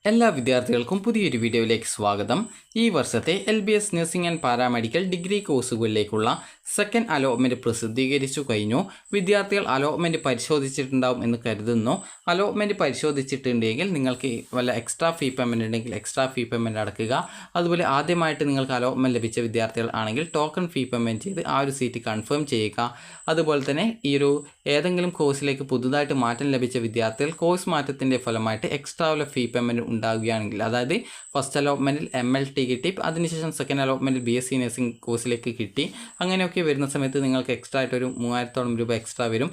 എല്ലാ വിദ്യാർത്ഥികൾക്കും പുതിയൊരു വീഡിയോയിലേക്ക് സ്വാഗതം. ഈ വർഷത്തെ LBS nursing and paramedical degree കോഴ്സുകളിലേക്കുള്ള സെക്കൻഡ് അലോട്ട്മെൻറ്റ് പ്രസിദ്ധീകരിച്ചു കഴിഞ്ഞു. വിദ്യാർത്ഥികൾ അലോട്ട്മെൻറ്റ് പരിശോധിച്ചിട്ടുണ്ടാവും എന്ന് കരുതുന്നു. അലോട്ട്മെൻറ്റ് പരിശോധിച്ചിട്ടുണ്ടെങ്കിൽ നിങ്ങൾക്ക് വല്ല എക്സ്ട്രാ ഫീ പേയ്മെൻറ്റ് ഉണ്ടെങ്കിൽ എക്സ്ട്രാ ഫീ പേയ്മെൻറ്റ് അടക്കുക. അതുപോലെ ആദ്യമായിട്ട് നിങ്ങൾക്ക് അലോട്ട്മെൻറ്റ് ലഭിച്ച വിദ്യാർത്ഥികൾ ആണെങ്കിൽ ടോക്കൺ ഫീ പേയ്മെൻറ്റ് ചെയ്ത് ആ ഒരു സീറ്റ് കൺഫേം ചെയ്യുക. അതുപോലെ തന്നെ ഏതെങ്കിലും കോഴ്സിലേക്ക് പുതുതായിട്ട് മാറ്റം ലഭിച്ച വിദ്യാർത്ഥികൾ കോഴ്സ് മാറ്റത്തിൻ്റെ ഫലമായിട്ട് എക്സ്ട്രാ ഉള്ള ഫീ പേയ്മെൻറ്റ് ഉണ്ടാകുകയാണെങ്കിൽ, അതായത് ഫസ്റ്റ് അലോട്ട്മെൻറ്റിൽ MLT കിട്ടി, അതിനുശേഷം സെക്കൻഡ് അലോട്ട്മെൻറ്റിൽ BSc നഴ്സിംഗ് കോഴ്സിലേക്ക് കിട്ടി, അങ്ങനെയൊക്കെ വരുന്ന സമയത്ത് നിങ്ങൾക്ക് എക്സ്ട്രാ ആയിട്ട് ഒരു 3000 രൂപ എക്സ്ട്രാ വരും.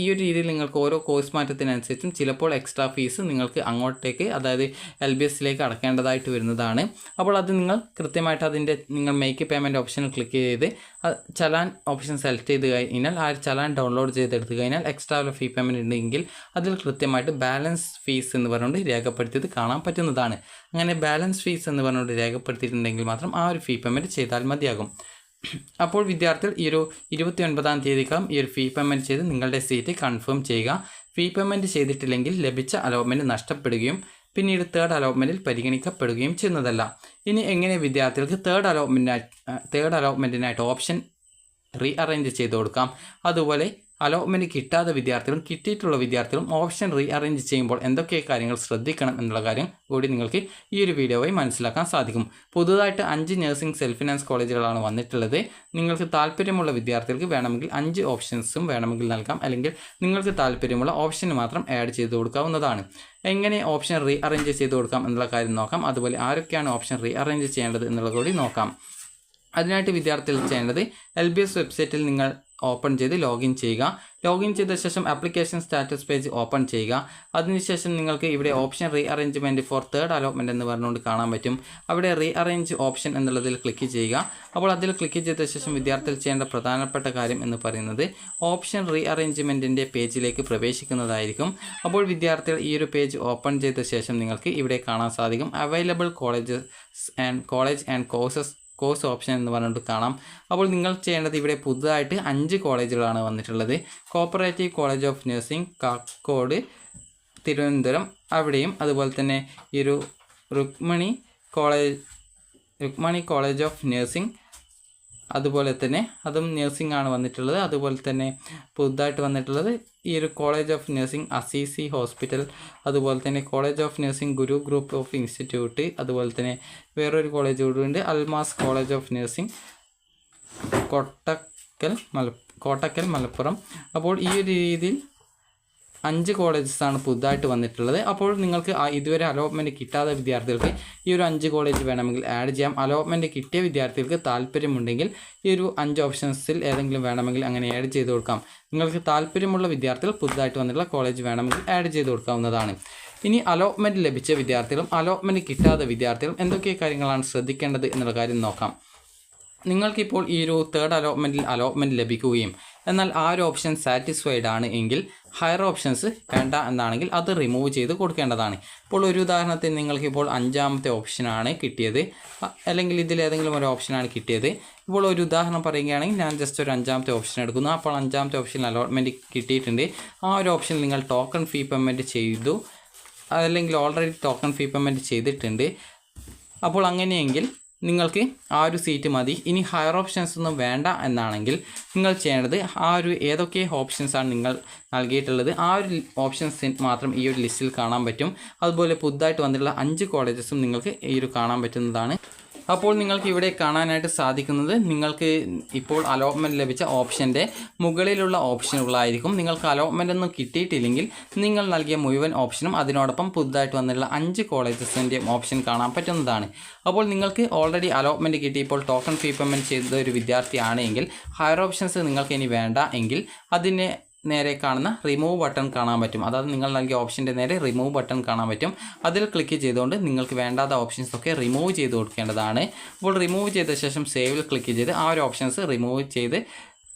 ഈ ഒരു രീതിയിൽ നിങ്ങൾക്ക് ഓരോ കോഴ്സ് മാറ്റത്തിനനുസരിച്ചും ചിലപ്പോൾ എക്സ്ട്രാ ഫീസ് നിങ്ങൾക്ക് അങ്ങോട്ടേക്ക്, അതായത് LBSലേക്ക് അടക്കേണ്ടതായിട്ട് വരുന്നതാണ്. അപ്പോൾ അത് നിങ്ങൾ കൃത്യമായിട്ട് നിങ്ങൾ മേക്ക് പേയ്മെൻറ്റ് ഓപ്ഷനിൽ ക്ലിക്ക് ചെയ്ത് ചലാൻ ഓപ്ഷൻ സെലക്ട് ചെയ്ത് കഴിഞ്ഞാൽ ആ ചലാൻ ഡൗൺലോഡ് ചെയ്തെടുത്ത് കഴിഞ്ഞാൽ എക്സ്ട്രാ ഉള്ള ഫീ പേയ്മെൻറ്റ് ഉണ്ടെങ്കിൽ അതിൽ കൃത്യമായിട്ട് ബാലൻസ് ഫീസ് എന്ന് പറഞ്ഞുകൊണ്ട് രേഖപ്പെടുത്തിയത് കാണാൻ പറ്റുന്നതാണ്. അങ്ങനെ ബാലൻസ് ഫീസ് എന്ന് പറഞ്ഞുകൊണ്ട് രേഖപ്പെടുത്തിയിട്ടുണ്ടെങ്കിൽ മാത്രം ആ ഒരു ഫീ പേയ്മെൻറ്റ് ചെയ്താൽ മതിയാകും. അപ്പോൾ വിദ്യാർത്ഥികൾ 29-ാം തീയതിക്കകം ഈ ഒരു ഫീ പേയ്മെൻറ്റ് ചെയ്ത് നിങ്ങളുടെ സീറ്റ് കൺഫേം ചെയ്യുക. ഫീ പേയ്മെൻറ്റ് ചെയ്തിട്ടില്ലെങ്കിൽ ലഭിച്ച അലോട്ട്മെൻറ്റ് നഷ്ടപ്പെടുകയും പിന്നീട് തേർഡ് അലോട്ട്മെൻറ്റിൽ പരിഗണിക്കപ്പെടുകയും ചെയ്യുന്നതല്ല. ഇനി എങ്ങനെ വിദ്യാർത്ഥികൾക്ക് തേർഡ് അലോട്ട്മെൻറ്റിനായിട്ട് ഓപ്ഷൻ റീഅറേഞ്ച് ചെയ്ത് കൊടുക്കാം, അതുപോലെ അലോട്ട്മെൻറ്റ് കിട്ടാത്ത വിദ്യാർത്ഥികളും കിട്ടിയിട്ടുള്ള വിദ്യാർത്ഥികളും ഓപ്ഷൻ റീഅറേഞ്ച് ചെയ്യുമ്പോൾ എന്തൊക്കെ കാര്യങ്ങൾ ശ്രദ്ധിക്കണം എന്നുള്ള കാര്യം കൂടി നിങ്ങൾക്ക് ഈ ഒരു വീഡിയോ വഴി മനസ്സിലാക്കാൻ സാധിക്കും. പുതുതായിട്ട് 5 നഴ്സിംഗ് സെൽഫ് ഫിനാൻസ് കോളേജുകളാണ് വന്നിട്ടുള്ളത്. നിങ്ങൾക്ക് താല്പര്യമുള്ള വിദ്യാർത്ഥികൾക്ക് വേണമെങ്കിൽ 5 ഓപ്ഷൻസും വേണമെങ്കിൽ നൽകാം, അല്ലെങ്കിൽ നിങ്ങൾക്ക് താല്പര്യമുള്ള ഓപ്ഷൻ മാത്രം ആഡ് ചെയ്ത് കൊടുക്കാവുന്നതാണ്. എങ്ങനെ ഓപ്ഷൻ റീഅറേഞ്ച് ചെയ്ത് കൊടുക്കാം എന്നുള്ള കാര്യം നോക്കാം. അതുപോലെ ആരൊക്കെയാണ് ഓപ്ഷൻ റീഅറേഞ്ച് ചെയ്യേണ്ടത് എന്നുള്ളത് കൂടി നോക്കാം. അതിനായിട്ട് വിദ്യാർത്ഥികൾ ചെയ്യേണ്ടത് LBS വെബ്സൈറ്റിൽ നിങ്ങൾ ഓപ്പൺ ചെയ്ത് ലോഗിൻ ചെയ്യുക. ലോഗിൻ ചെയ്ത ശേഷം ആപ്ലിക്കേഷൻ സ്റ്റാറ്റസ് പേജ് ഓപ്പൺ ചെയ്യുക. അതിനുശേഷം നിങ്ങൾക്ക് ഇവിടെ option rearrangement for third allotment എന്ന് പറഞ്ഞുകൊണ്ട് കാണാൻ പറ്റും. അവിടെ റീഅറേഞ്ച് ഓപ്ഷൻ എന്നുള്ളതിൽ ക്ലിക്ക് ചെയ്യുക. അപ്പോൾ അതിൽ ക്ലിക്ക് ചെയ്ത ശേഷം വിദ്യാർത്ഥികൾ ചെയ്യേണ്ട പ്രധാനപ്പെട്ട കാര്യം എന്ന് പറയുന്നത് ഓപ്ഷൻ റീഅറേഞ്ച്മെൻറ്റിൻ്റെ പേജിലേക്ക് പ്രവേശിക്കുന്നതായിരിക്കും. അപ്പോൾ വിദ്യാർത്ഥികൾ ഈ ഒരു പേജ് ഓപ്പൺ ചെയ്ത ശേഷം നിങ്ങൾക്ക് ഇവിടെ കാണാൻ സാധിക്കും available college and course option എന്ന് പറഞ്ഞിട്ട് കാണാം. അപ്പോൾ നിങ്ങൾ ചെയ്യേണ്ടത് ഇവിടെ പുതുതായിട്ട് 5 കോളേജുകളാണ് വന്നിട്ടുള്ളത്. Cooperative college of nursing Kakkode Thiruvananthapuram അവിടെയും, അതുപോലെ തന്നെ ഈ ഒരു രുക്മണി കോളേജ് ഓഫ് നഴ്സിംഗ്, അതുപോലെ തന്നെ അതും നഴ്സിംഗ് ആണ് വന്നിട്ടുള്ളത്. അതുപോലെ തന്നെ പുതുതായിട്ട് വന്നിട്ടുള്ളത് ഈ ഒരു college of nursing Assisi hospital, അതുപോലെ തന്നെ college of nursing Guru group of institute, അതുപോലെ തന്നെ വേറൊരു കോളേജ് കൂടി ഉണ്ട് Almas college of nursing Kottakkal Malappuram. അപ്പോൾ ഈ ഒരു രീതിയിൽ 5 കോളേജസാണ് പുതുതായിട്ട് വന്നിട്ടുള്ളത്. അപ്പോൾ നിങ്ങൾക്ക് ഇതുവരെ അലോട്ട്മെൻറ്റ് കിട്ടാത്ത വിദ്യാർത്ഥികൾക്ക് ഈ ഒരു 5 കോളേജ് വേണമെങ്കിൽ ആഡ് ചെയ്യാം. അലോട്ട്മെൻറ്റ് കിട്ടിയ വിദ്യാർത്ഥികൾക്ക് താല്പര്യമുണ്ടെങ്കിൽ ഈ ഒരു 5 ഓപ്ഷൻസിൽ ഏതെങ്കിലും വേണമെങ്കിൽ അങ്ങനെ ആഡ് ചെയ്ത് കൊടുക്കാം. നിങ്ങൾക്ക് താല്പര്യമുള്ള വിദ്യാർത്ഥികൾ പുതുതായിട്ട് വന്നിട്ടുള്ള കോളേജ് വേണമെങ്കിൽ ആഡ് ചെയ്ത് കൊടുക്കാവുന്നതാണ്. ഇനി അലോട്ട്മെൻറ്റ് ലഭിച്ച വിദ്യാർത്ഥികളും അലോട്ട്മെൻറ്റ് കിട്ടാത്ത വിദ്യാർത്ഥികളും എന്തൊക്കെ കാര്യങ്ങളാണ് ശ്രദ്ധിക്കേണ്ടത് എന്നുള്ള കാര്യം നോക്കാം. നിങ്ങൾക്കിപ്പോൾ ഈ ഒരു തേർഡ് അലോട്ട്മെൻറ്റ് ലഭിക്കുകയും എന്നാൽ ആ ഒരു ഓപ്ഷൻ സാറ്റിസ്ഫൈഡ് ആണ് എങ്കിൽ ഹയർ ഓപ്ഷൻസ് വേണ്ട എന്നാണെങ്കിൽ അത് റിമൂവ് ചെയ്ത് കൊടുക്കേണ്ടതാണ്. ഇപ്പോൾ ഒരു ഉദാഹരണത്തിന് നിങ്ങൾക്കിപ്പോൾ 5ാമത്തെ ഓപ്ഷനാണ് കിട്ടിയത്, അല്ലെങ്കിൽ ഇതിലേതെങ്കിലും ഒരു ഓപ്ഷനാണ് കിട്ടിയത്. ഇപ്പോൾ ഒരു ഉദാഹരണം പറയുകയാണെങ്കിൽ ഞാൻ ജസ്റ്റ് ഒരു 5ാമത്തെ ഓപ്ഷൻ എടുക്കുന്നു. അപ്പോൾ 5ാമത്തെ ഓപ്ഷനിൽ അലോട്ട്മെൻറ്റ് കിട്ടിയിട്ടുണ്ട്. ആ ഒരു ഓപ്ഷനിൽ നിങ്ങൾ ടോക്കൺ ഫീ പേയ്മെൻറ്റ് ചെയ്തു, അല്ലെങ്കിൽ ഓൾറെഡി ടോക്കൺ ഫീ പേയ്മെൻറ്റ് ചെയ്തിട്ടുണ്ട്. അപ്പോൾ അങ്ങനെയെങ്കിൽ നിങ്ങൾക്ക് ആ ഒരു സീറ്റ് മതി. ഇനി ഹയർ ഓപ്ഷൻസ് ഒന്നും വേണ്ട എന്നാണെങ്കിൽ നിങ്ങൾ ചെയ്യേണ്ടത് ഏതൊക്കെ ഓപ്ഷൻസാണ് നിങ്ങൾ നൽകിയിട്ടുള്ളത് ആ ഒരു ഓപ്ഷൻസ് മാത്രം ഈ ഒരു ലിസ്റ്റിൽ കാണാൻ പറ്റും. അതുപോലെ പുതുതായിട്ട് വന്നിട്ടുള്ള 5 കോളേജസും നിങ്ങൾക്ക് ഈ ഒരു കാണാൻ പറ്റുന്നതാണ്. അപ്പോൾ നിങ്ങൾക്ക് ഇവിടെ കാണാനായിട്ട് സാധിക്കുന്നത് നിങ്ങൾക്ക് ഇപ്പോൾ അലോട്ട്മെൻറ്റ് ലഭിച്ച ഓപ്ഷൻ്റെ മുകളിലുള്ള ഓപ്ഷനുകളായിരിക്കും. നിങ്ങൾക്ക് അലോട്ട്മെൻ്റ് ഒന്നും കിട്ടിയിട്ടില്ലെങ്കിൽ നിങ്ങൾ നൽകിയ മുഴുവൻ ഓപ്ഷനും അതിനോടൊപ്പം പുതുതായിട്ട് വന്നിട്ടുള്ള 5 കോളേജസിൻ്റെ ഓപ്ഷൻ കാണാൻ പറ്റുന്നതാണ്. അപ്പോൾ നിങ്ങൾക്ക് ഓൾറെഡി അലോട്ട്മെൻറ്റ് കിട്ടി, ഇപ്പോൾ ടോക്കൺ ഫീ പേയ്മെൻറ്റ് ചെയ്ത ഒരു വിദ്യാർത്ഥിയാണെങ്കിൽ ഹയർ ഓപ്ഷൻസ് നിങ്ങൾക്ക് ഇനി വേണ്ട എങ്കിൽ അതിനെ നേരെ കാണുന്ന റിമൂവ് ബട്ടൺ കാണാൻ പറ്റും. അതായത് നിങ്ങൾ നൽകിയ ഓപ്ഷൻ്റെ നേരെ റിമൂവ് ബട്ടൺ കാണാൻ പറ്റും. അതിൽ ക്ലിക്ക് ചെയ്തുകൊണ്ട് നിങ്ങൾക്ക് വേണ്ടാത്ത ഓപ്ഷൻസൊക്കെ റിമൂവ് ചെയ്ത് കൊടുക്കേണ്ടതാണ്. അപ്പോൾ റിമൂവ് ചെയ്ത ശേഷം സേവിൽ ക്ലിക്ക് ചെയ്ത് ആ ഒരു ഓപ്ഷൻസ് റിമൂവ് ചെയ്ത്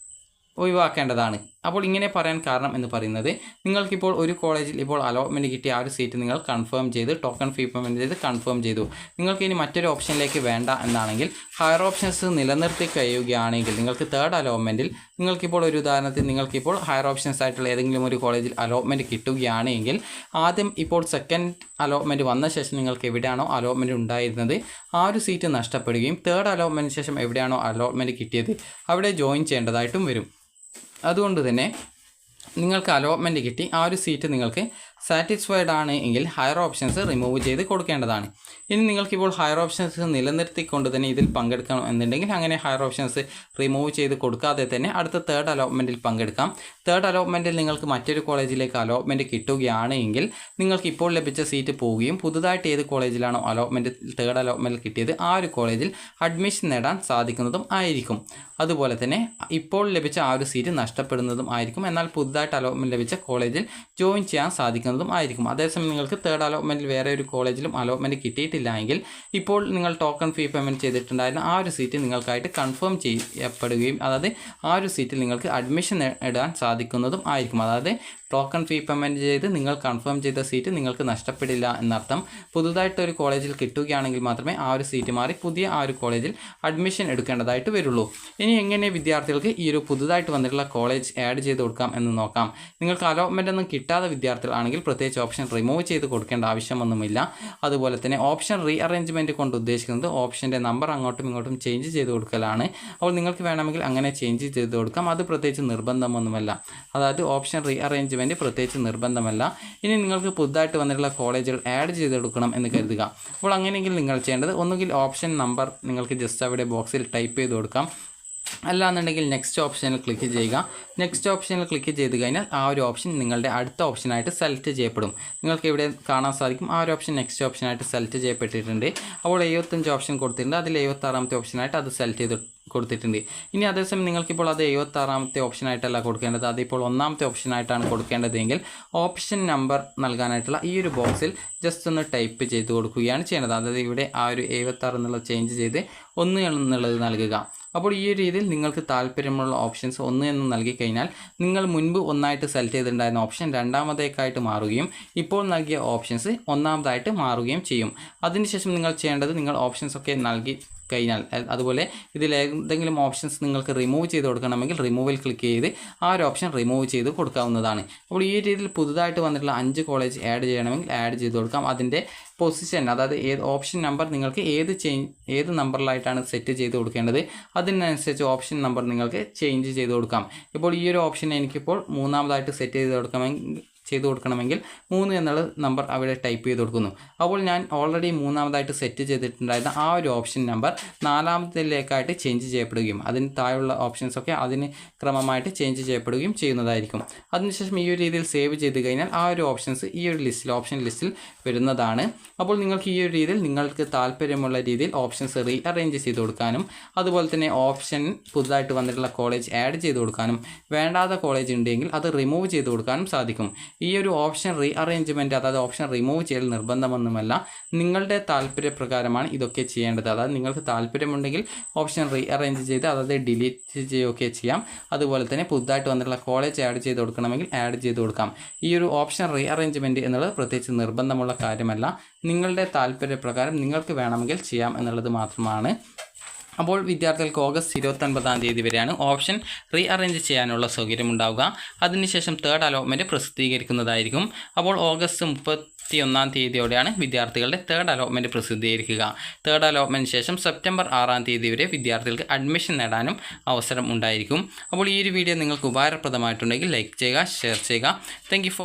ഒഴിവാക്കേണ്ടതാണ്. അപ്പോൾ ഇങ്ങനെ പറയാൻ കാരണം എന്ന് പറയുന്നത് നിങ്ങൾക്കിപ്പോൾ ഒരു കോളേജിൽ ഇപ്പോൾ അലോട്ട്മെൻറ്റ് കിട്ടിയ ആ ഒരു സീറ്റ് നിങ്ങൾ കൺഫേം ചെയ്ത് ടോക്കൺ ഫീ പേയ്മെൻറ്റ് ചെയ്ത് കൺഫേം ചെയ്തു. നിങ്ങൾക്ക് ഇനി മറ്റൊരു ഓപ്ഷനിലേക്ക് വേണ്ട എന്നാണെങ്കിൽ ഹയർ ഓപ്ഷൻസ് നിലനിർത്തി കഴിയുകയാണെങ്കിൽ നിങ്ങൾക്ക് തേർഡ് അലോട്ട്മെൻറ്റിൽ നിങ്ങൾക്കിപ്പോൾ ഒരു ഉദാഹരണത്തിൽ നിങ്ങൾക്കിപ്പോൾ ഹയർ ഓപ്ഷൻസ് ആയിട്ടുള്ള ഏതെങ്കിലും ഒരു കോളേജിൽ അലോട്ട്മെൻറ്റ് കിട്ടുകയാണെങ്കിൽ ആദ്യം ഇപ്പോൾ സെക്കൻഡ് അലോട്ട്മെൻറ്റ് വന്ന ശേഷം നിങ്ങൾക്ക് എവിടെയാണോ അലോട്ട്മെൻറ്റ് ഉണ്ടായിരുന്നത് ആ ഒരു സീറ്റ് നഷ്ടപ്പെടുകയും തേർഡ് അലോട്ട്മെൻറ്റിന് ശേഷം എവിടെയാണോ അലോട്ട്മെൻറ്റ് കിട്ടിയത് അവിടെ ജോയിൻ ചെയ്യേണ്ടതായിട്ടും വരും. അതുകൊണ്ട് തന്നെ നിങ്ങൾക്ക് അലോട്ട്മെൻറ്റ് കിട്ടി ആ ഒരു സീറ്റ് നിങ്ങൾക്ക് സാറ്റിസ്ഫൈഡ് ആണ് എങ്കിൽ ഹയർ ഓപ്ഷൻസ് റിമൂവ് ചെയ്ത് കൊടുക്കേണ്ടതാണ്. ഇനി നിങ്ങൾക്കിപ്പോൾ ഹയർ ഓപ്ഷൻസ് നിലനിർത്തിക്കൊണ്ട് തന്നെ ഇതിൽ പങ്കെടുക്കണം എന്നുണ്ടെങ്കിൽ അങ്ങനെ ഹയർ ഓപ്ഷൻസ് റിമൂവ് ചെയ്ത് കൊടുക്കാതെ തന്നെ അടുത്ത തേർഡ് അലോട്ട്മെൻറ്റിൽ പങ്കെടുക്കാം. തേർഡ് അലോട്ട്മെൻറ്റിൽ നിങ്ങൾക്ക് മറ്റൊരു കോളേജിലേക്ക് അലോട്ട്മെൻറ്റ് കിട്ടുകയാണ് എങ്കിൽ നിങ്ങൾക്ക് ഇപ്പോൾ ലഭിച്ച സീറ്റ് പോവുകയും പുതുതായിട്ട് ഏത് കോളേജിലാണോ അലോട്ട്മെൻറ്റ് തേർഡ് അലോട്ട്മെൻറ്റിൽ കിട്ടിയത് ആ ഒരു കോളേജിൽ അഡ്മിഷൻ നേടാൻ സാധിക്കുന്നതും ആയിരിക്കും. അതുപോലെ തന്നെ ഇപ്പോൾ ലഭിച്ച ആ ഒരു സീറ്റ് നഷ്ടപ്പെടുന്നതും ആയിരിക്കും. എന്നാൽ പുതുതായിട്ട് അലോട്ട്മെൻറ്റ് ലഭിച്ച കോളേജിൽ ജോയിൻ ചെയ്യാൻ സാധിക്കുന്നതും ആയിരിക്കും. അതേസമയം നിങ്ങൾക്ക് തേർഡ് അലോട്ട്മെൻറ്റിൽ വേറെ ഒരു കോളേജിലും അലോട്ട്മെൻറ്റ് കിട്ടിയിട്ടില്ല എങ്കിൽ ഇപ്പോൾ നിങ്ങൾ ടോക്കൺ ഫീ പേയ്മെൻറ്റ് ചെയ്തിട്ടുണ്ടായിരുന്ന ആ ഒരു സീറ്റ് നിങ്ങൾക്കായിട്ട് കൺഫേം ചെയ്യപ്പെടുകയും അതായത് ആ ഒരു സീറ്റിൽ നിങ്ങൾക്ക് അഡ്മിഷൻ നേടാൻ സാധിക്കുന്നതും ആയിരിക്കും. അതായത് ടോക്കൺ ഫീ പേയ്മെൻറ്റ് ചെയ്ത് നിങ്ങൾ കൺഫേം ചെയ്ത സീറ്റ് നിങ്ങൾക്ക് നഷ്ടപ്പെടില്ല എന്നർത്ഥം. പുതുതായിട്ടൊരു കോളേജിൽ കിട്ടുകയാണെങ്കിൽ മാത്രമേ ആ ഒരു സീറ്റ് മാറി പുതിയ ആ ഒരു കോളേജിൽ അഡ്മിഷൻ എടുക്കേണ്ടതായിട്ട് വരുള്ളൂ. ഇനി എങ്ങനെ വിദ്യാർത്ഥികൾക്ക് ഈ ഒരു പുതുതായിട്ട് വന്നിട്ടുള്ള കോളേജ് ആഡ് ചെയ്ത് കൊടുക്കാം എന്ന് നോക്കാം. നിങ്ങൾക്ക് അലോട്ട്മെൻ്റ് ഒന്നും കിട്ടാത്ത വിദ്യാർത്ഥികളാണെങ്കിൽ പ്രത്യേകിച്ച് ഓപ്ഷൻ റിമൂവ് ചെയ്ത് കൊടുക്കേണ്ട ആവശ്യമൊന്നുമില്ല. അതുപോലെ തന്നെ ഓപ്ഷൻ റീ അറേഞ്ച്മെൻറ്റ് കൊണ്ട് ഉദ്ദേശിക്കുന്നത് ഓപ്ഷൻ്റെ നമ്പർ അങ്ങോട്ടും ഇങ്ങോട്ടും ചേഞ്ച് ചെയ്ത് കൊടുക്കലാണ്. അപ്പോൾ നിങ്ങൾക്ക് വേണമെങ്കിൽ അങ്ങനെ ചേഞ്ച് ചെയ്ത് കൊടുക്കാം. അത് പ്രത്യേകിച്ച് നിർബന്ധമൊന്നുമല്ല. അതായത് ഓപ്ഷൻ റീ അറേഞ്ച്മെൻറ്റ് പ്രത്യേകിച്ച് നിർബന്ധമല്ല. ഇനി നിങ്ങൾക്ക് പുതുതായിട്ട് വന്നിട്ടുള്ള കോളേജുകൾ ആഡ് ചെയ്തെടുക്കണം എന്ന് കരുതുക. അപ്പോൾ അങ്ങനെയെങ്കിൽ നിങ്ങൾ ചെയ്യേണ്ടത് ഒന്നുകിൽ ഓപ്ഷൻ നമ്പർ നിങ്ങൾക്ക് ജസ്റ്റ് അവിടെ ബോക്സിൽ ടൈപ്പ് ചെയ്ത് കൊടുക്കാം. അല്ലാന്നുണ്ടെങ്കിൽ നെക്സ്റ്റ് ഓപ്ഷനിൽ ക്ലിക്ക് ചെയ്യുക. നെക്സ്റ്റ് ഓപ്ഷനിൽ ക്ലിക്ക് ചെയ്ത് കഴിഞ്ഞാൽ ആ ഒരു ഓപ്ഷൻ നിങ്ങളുടെ അടുത്ത ഓപ്ഷനായിട്ട് സെലക്ട് ചെയ്യപ്പെടും. നിങ്ങൾക്ക് ഇവിടെ കാണാൻ സാധിക്കും ആ ഒരു ഓപ്ഷൻ നെക്സ്റ്റ് ഓപ്ഷനായിട്ട് സെലക്ട് ചെയ്യപ്പെട്ടിട്ടുണ്ട്. അപ്പോൾ 75 ഓപ്ഷൻ കൊടുത്തിട്ടുണ്ട്. അതിൽ 76ാമത്തെ ഓപ്ഷനായിട്ട് അത് സെലക്ട് ചെയ്ത് കൊടുത്തിട്ടുണ്ട്. ഇനി അതേസമയം നിങ്ങൾക്കിപ്പോൾ അത് 76ാമത്തെ ഓപ്ഷനായിട്ടല്ല കൊടുക്കേണ്ടത്, അതിപ്പോൾ 1ാമത്തെ ഓപ്ഷനായിട്ടാണ് കൊടുക്കേണ്ടതെങ്കിൽ ഓപ്ഷൻ നമ്പർ നൽകാനായിട്ടുള്ള ഈ ഒരു ബോക്സിൽ ജസ്റ്റ് ഒന്ന് ടൈപ്പ് ചെയ്ത് കൊടുക്കുകയാണ് ചെയ്യേണ്ടത്. അതായത് ഇവിടെ ആ ഒരു 76 എന്നുള്ളത് ചേഞ്ച് ചെയ്ത് 1 എന്നുള്ളത് നൽകുക. അപ്പോൾ ഈ ഒരു രീതിയിൽ നിങ്ങൾക്ക് താല്പര്യമുള്ള ഓപ്ഷൻസ് 1 എന്ന് നൽകി കഴിഞ്ഞാൽ നിങ്ങൾ മുൻപ് ഒന്നായിട്ട് സെലക്ട് ചെയ്തിട്ടുണ്ടായിരുന്ന ഓപ്ഷൻ രണ്ടാമതേക്കായിട്ട് മാറുകയും ഇപ്പോൾ നൽകിയ ഓപ്ഷൻസ് ഒന്നാമതായിട്ട് മാറുകയും ചെയ്യും. അതിനുശേഷം നിങ്ങൾ ചെയ്യേണ്ടത് നിങ്ങൾ ഓപ്ഷൻസ് ഒക്കെ നൽകി കഴിഞ്ഞാൽ അതുപോലെ ഇതിൽ ഏതെങ്കിലും ഓപ്ഷൻസ് നിങ്ങൾക്ക് റിമൂവ് ചെയ്ത് കൊടുക്കണമെങ്കിൽ റിമൂവിൽ ക്ലിക്ക് ചെയ്ത് ആ ഒരു ഓപ്ഷൻ റിമൂവ് ചെയ്ത് കൊടുക്കാവുന്നതാണ്. അപ്പോൾ ഈ രീതിയിൽ പുതുതായിട്ട് വന്നിട്ടുള്ള 5 കോളേജ് ആഡ് ചെയ്യണമെങ്കിൽ ആഡ് ചെയ്ത് കൊടുക്കാം. അതിൻ്റെ പൊസിഷൻ അതായത് ഓപ്ഷൻ നമ്പർ നിങ്ങൾക്ക് ഏത് നമ്പറിലായിട്ടാണ് സെറ്റ് ചെയ്ത് കൊടുക്കേണ്ടത് അതിനനുസരിച്ച് ഓപ്ഷൻ നമ്പർ നിങ്ങൾക്ക് ചേഞ്ച് ചെയ്ത് കൊടുക്കാം. ഇപ്പോൾ ഈ ഒരു ഓപ്ഷൻ എനിക്കിപ്പോൾ 3ാമതായിട്ട് സെറ്റ് ചെയ്ത് കൊടുക്കണമെങ്കിൽ 3 എന്നുള്ള നമ്പർ അവിടെ ടൈപ്പ് ചെയ്ത് കൊടുക്കുന്നു. അപ്പോൾ ഞാൻ ഓൾറെഡി 3ാമതായിട്ട് സെറ്റ് ചെയ്തിട്ടുണ്ടായിരുന്ന ആ ഒരു ഓപ്ഷൻ നമ്പർ 4ാമതിലേക്കായിട്ട് ചേഞ്ച് ചെയ്യപ്പെടുകയും അതിന് താഴെയുള്ള ഓപ്ഷൻസൊക്കെ അതിന് ക്രമമായിട്ട് ചേഞ്ച് ചെയ്യപ്പെടുകയും ചെയ്യുന്നതായിരിക്കും. അതിനുശേഷം ഈ ഒരു രീതിയിൽ സേവ് ചെയ്ത് കഴിഞ്ഞാൽ ആ ഒരു ഓപ്ഷൻസ് ഈ ഒരു ഓപ്ഷൻ ലിസ്റ്റിൽ വരുന്നതാണ്. അപ്പോൾ നിങ്ങൾക്ക് ഈ ഒരു രീതിയിൽ നിങ്ങൾക്ക് താല്പര്യമുള്ള രീതിയിൽ ഓപ്ഷൻസ് റീ അറേഞ്ച് ചെയ്ത് കൊടുക്കാനും അതുപോലെ തന്നെ ഓപ്ഷൻ പുതുതായിട്ട് വന്നിട്ടുള്ള കോളേജ് ആഡ് ചെയ്ത് കൊടുക്കാനും വേണ്ടാത്ത കോളേജ് ഉണ്ടെങ്കിൽ അത് റിമൂവ് ചെയ്ത് കൊടുക്കാനും സാധിക്കും. ഈ ഒരു ഓപ്ഷൻ റീ അറേഞ്ച്മെൻറ്റ് അതായത് ഓപ്ഷൻ റിമൂവ് ചെയ്യൽ നിർബന്ധമൊന്നുമല്ല, നിങ്ങളുടെ താല്പര്യപ്രകാരമാണ് ഇതൊക്കെ ചെയ്യേണ്ടത്. അതായത് നിങ്ങൾക്ക് താല്പര്യമുണ്ടെങ്കിൽ ഓപ്ഷൻ റീ അറേഞ്ച് ചെയ്ത് അതായത് ഡിലീറ്റ് ചെയ്യുകയൊക്കെ ചെയ്യാം. അതുപോലെ തന്നെ പുതുതായിട്ട് വന്നിട്ടുള്ള കോളേജ് ആഡ് ചെയ്ത് കൊടുക്കണമെങ്കിൽ ആഡ് ചെയ്ത് കൊടുക്കാം. ഈ ഒരു ഓപ്ഷൻ റീ അറേഞ്ച്മെൻറ്റ് എന്നുള്ളത് പ്രത്യേകിച്ച് നിർബന്ധമുള്ള കാര്യമല്ല, നിങ്ങളുടെ താല്പര്യപ്രകാരം നിങ്ങൾക്ക് വേണമെങ്കിൽ ചെയ്യാം എന്നുള്ളത് മാത്രമാണ്. അപ്പോൾ വിദ്യാർത്ഥികൾക്ക് ഓഗസ്റ്റ് 29-ാം തീയതി വരെയാണ് ഓപ്ഷൻ റീ അറേഞ്ച് ചെയ്യാനുള്ള സൗകര്യമുണ്ടാവുക. അതിനുശേഷം തേർഡ് അലോട്ട്മെൻറ്റ് പ്രസിദ്ധീകരിക്കുന്നതായിരിക്കും. അപ്പോൾ ഓഗസ്റ്റ് 31-ാം തീയതിയോടെയാണ് വിദ്യാർത്ഥികളുടെ തേർഡ് അലോട്ട്മെൻറ്റ് പ്രസിദ്ധീകരിക്കുക. തേർഡ് അലോട്ട്മെൻറ്റിന് ശേഷം സെപ്റ്റംബർ 6-ാം തീയതി വരെ വിദ്യാർത്ഥികൾക്ക് അഡ്മിഷൻ നേടാനും അവസരം ഉണ്ടായിരിക്കും. അപ്പോൾ ഈ ഒരു വീഡിയോ നിങ്ങൾക്ക് ഉപകാരപ്രദമായിട്ടുണ്ടെങ്കിൽ ലൈക്ക് ചെയ്യുക, ഷെയർ ചെയ്യുക. Thank you for